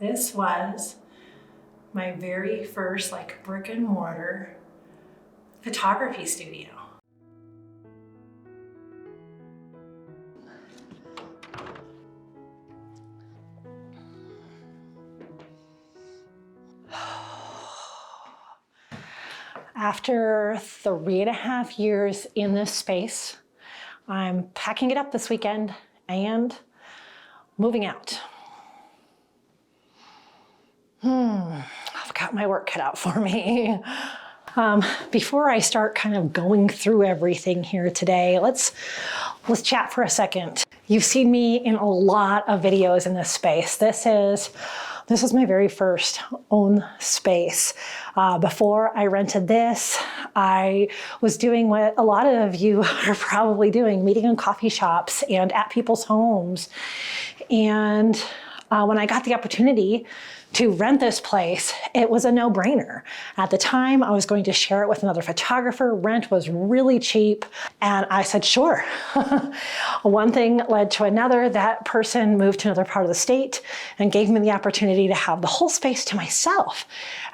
This was my very first like brick and mortar photography studio. After 3.5 years in this space, I'm packing it up this weekend and moving out. I've got my work cut out for me. Before I start kind of going through everything here today, let's chat for a second. You've seen me in a lot of videos in this space. This is my very first own space. Before I rented this, I was doing what a lot of you are probably doing, meeting in coffee shops and at people's homes. And when I got the opportunity to rent this place, it was a no-brainer. At the time, I was going to share it with another photographer. Rent was really cheap, and I said, sure. One thing led to another. That person moved to another part of the state and gave me the opportunity to have the whole space to myself.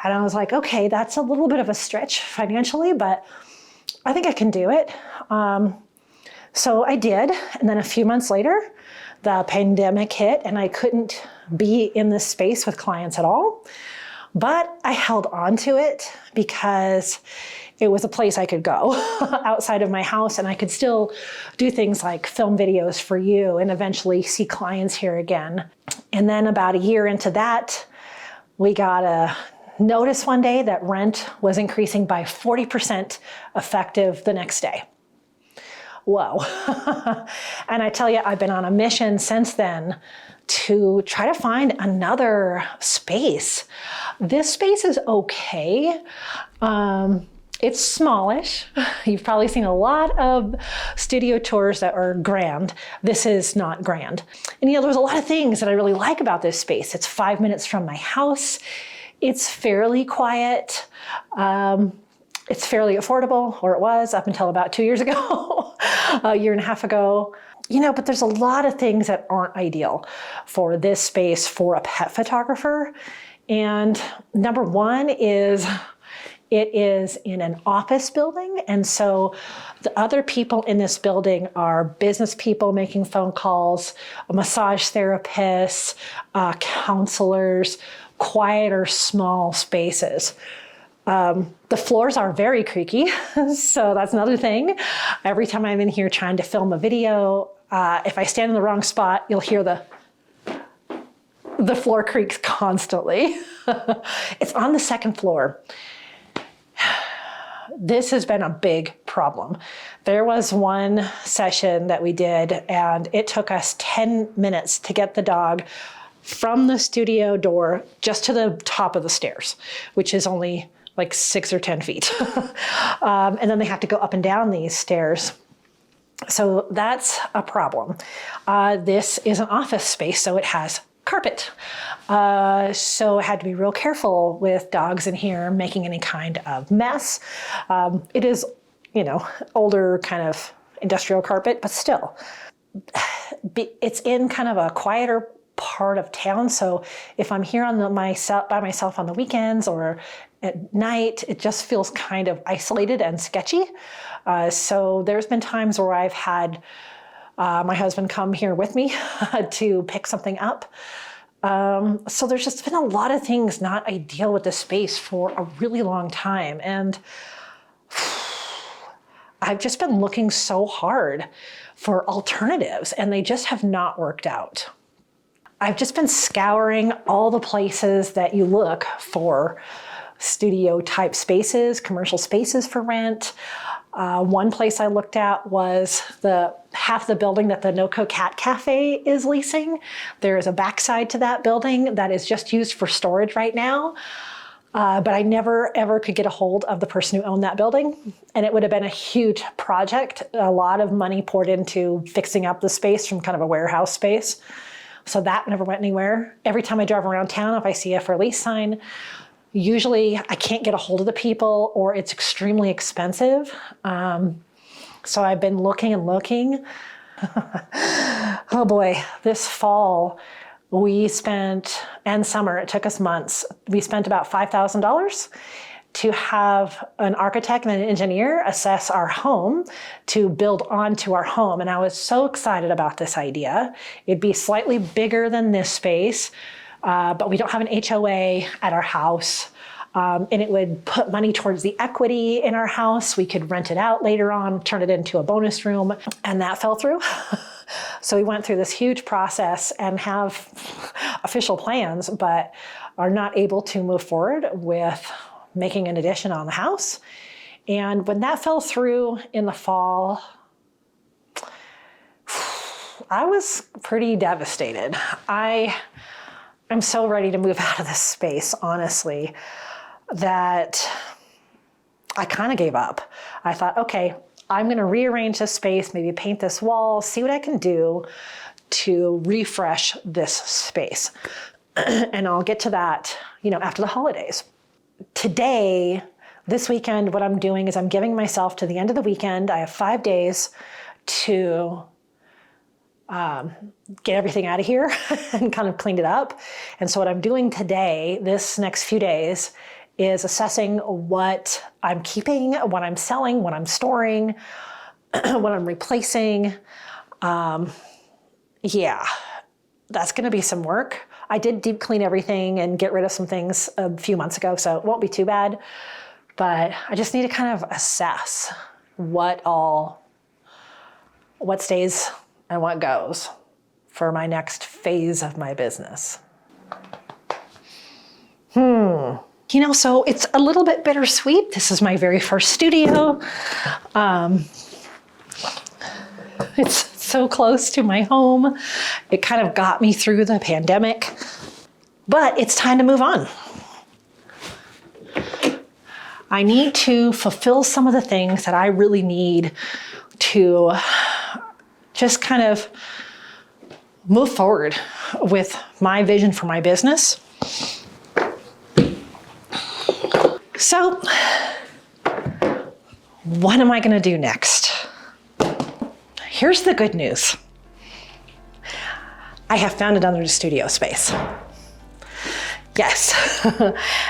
And I was like, okay, that's a little bit of a stretch financially, but I think I can do it. So I did, and then a few months later, the pandemic hit and I couldn't be in this space with clients at all. But I held on to it because it was a place I could go outside of my house, and I could still do things like film videos for you and eventually see clients here again. And then about a year into that, we got a notice one day that rent was increasing by 40% effective the next day. Whoa. And I tell you, I've been on a mission since then to try to find another space. This space is okay. It's smallish. You've probably seen a lot of studio tours that are grand. This is not grand. And there's a lot of things that I really like about this space. It's 5 minutes from my house. It's fairly quiet. It's fairly affordable, or it was up until about 2 years ago, a year and a half ago. But there's a lot of things that aren't ideal for this space for a pet photographer. And number one is it is in an office building. And so the other people in this building are business people making phone calls, massage therapists, counselors, quieter, small spaces. The floors are very creaky, so that's another thing. Every time I'm in here trying to film a video, if I stand in the wrong spot, you'll hear the floor creaks constantly. It's on the second floor. This has been a big problem. There was one session that we did, and it took us 10 minutes to get the dog from the studio door just to the top of the stairs, which is only like 6 or 10 feet. And then they have to go up and down these stairs. So that's a problem. This is an office space, so it has carpet. So I had to be real careful with dogs in here making any kind of mess. It is, older kind of industrial carpet, but still. It's in kind of a quieter part of town. So if I'm here by myself on the weekends or at night, it just feels kind of isolated and sketchy. So there's been times where I've had my husband come here with me to pick something up. So there's just been a lot of things not ideal with this space for a really long time. And I've just been looking so hard for alternatives, and they just have not worked out. I've just been scouring all the places that you look for studio type spaces, commercial spaces for rent. One place I looked at was half the building that the NoCo Cat Cafe is leasing. There is a backside to that building that is just used for storage right now. But I never ever could get a hold of the person who owned that building. And it would have been a huge project, a lot of money poured into fixing up the space from kind of a warehouse space. So that never went anywhere. Every time I drive around town, if I see a for lease sign, usually I can't get a hold of the people or it's extremely expensive. So I've been looking and looking. Oh boy, this fall, we spent, and summer, it took us months, we spent about $5,000 to have an architect and an engineer assess our home to build onto our home. And I was so excited about this idea. It'd be slightly bigger than this space, but we don't have an HOA at our house. And it would put money towards the equity in our house. We could rent it out later on, turn it into a bonus room, and that fell through. So we went through this huge process and have official plans, but are not able to move forward with making an addition on the house. And when that fell through in the fall, I was pretty devastated. I'm so ready to move out of this space, honestly, that I kind of gave up. I thought, okay, I'm going to rearrange this space, maybe paint this wall, see what I can do to refresh this space. And I'll get to that, after the holidays. Today, this weekend, what I'm doing is I'm giving myself to the end of the weekend. I have 5 days to get everything out of here and kind of clean it up. And so what I'm doing today, this next few days, is assessing what I'm keeping, what I'm selling, what I'm storing, what I'm replacing. Yeah, that's gonna be some work. I did deep clean everything and get rid of some things a few months ago, so it won't be too bad. But I just need to kind of assess what stays and what goes for my next phase of my business. So it's a little bit bittersweet. This is my very first studio. It's so close to my home. It kind of got me through the pandemic, but it's time to move on. I need to fulfill some of the things that I really need to just kind of move forward with my vision for my business. So, what am I going to do next? Here's the good news. I have found another studio space. Yes,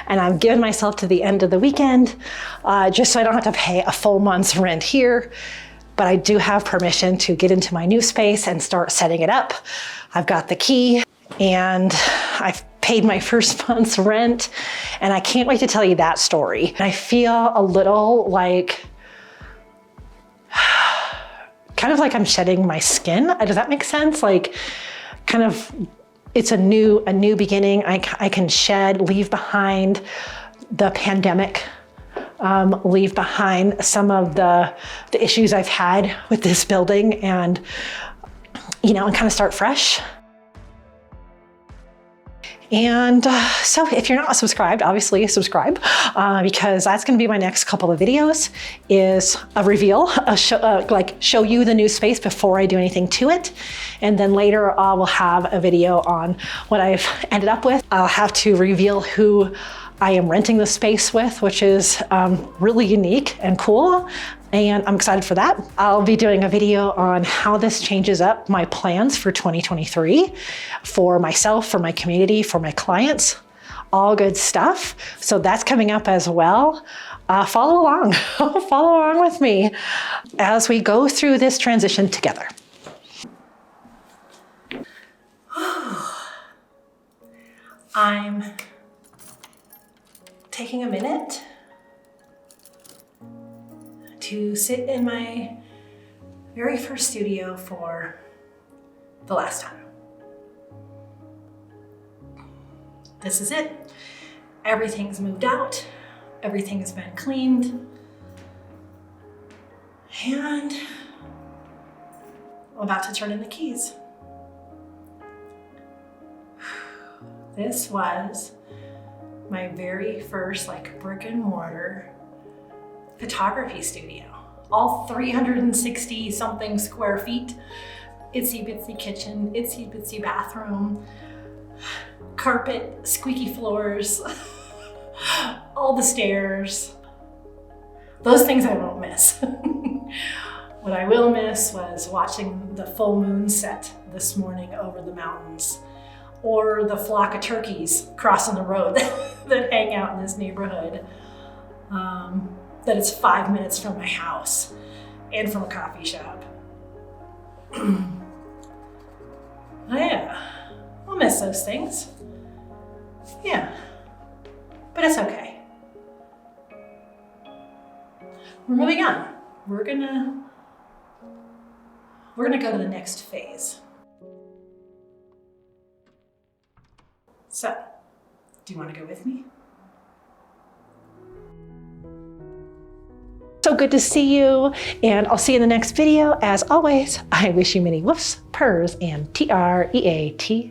and I've given myself to the end of the weekend, just so I don't have to pay a full month's rent here, but I do have permission to get into my new space and start setting it up. I've got the key and I've paid my first month's rent, and I can't wait to tell you that story. I feel a little like, kind of like I'm shedding my skin. Does that make sense? Like, kind of, it's a new beginning. I can shed, leave behind the pandemic, leave behind some of the issues I've had with this building, and and kind of start fresh. And so if you're not subscribed, obviously subscribe, because that's going to be my next couple of videos, is a reveal, show you the new space before I do anything to it. And then later we'll have a video on what I've ended up with. I'll have to reveal who I am renting the space with, which is really unique and cool. And I'm excited for that. I'll be doing a video on how this changes up my plans for 2023 for myself, for my community, for my clients, all good stuff. So that's coming up as well. Follow along, follow along with me as we go through this transition together. I'm taking a minute to sit in my very first studio for the last time. This is it. Everything's moved out. Everything has been cleaned. And I'm about to turn in the keys. This was my very first brick and mortar photography studio. All 360 something square feet, itsy bitsy kitchen, itsy bitsy bathroom, carpet, squeaky floors, all the stairs. Those things I won't miss. What I will miss was watching the full moon set this morning over the mountains. or the flock of turkeys crossing the road that hang out in this neighborhood. That it's 5 minutes from my house and from a coffee shop. Oh yeah, I'll miss those things. Yeah, but it's okay. We're moving on. We're gonna go to the next phase. So, do you want to go with me? So good to see you, and I'll see you in the next video. As always, I wish you many woofs, purrs, and TREATSs.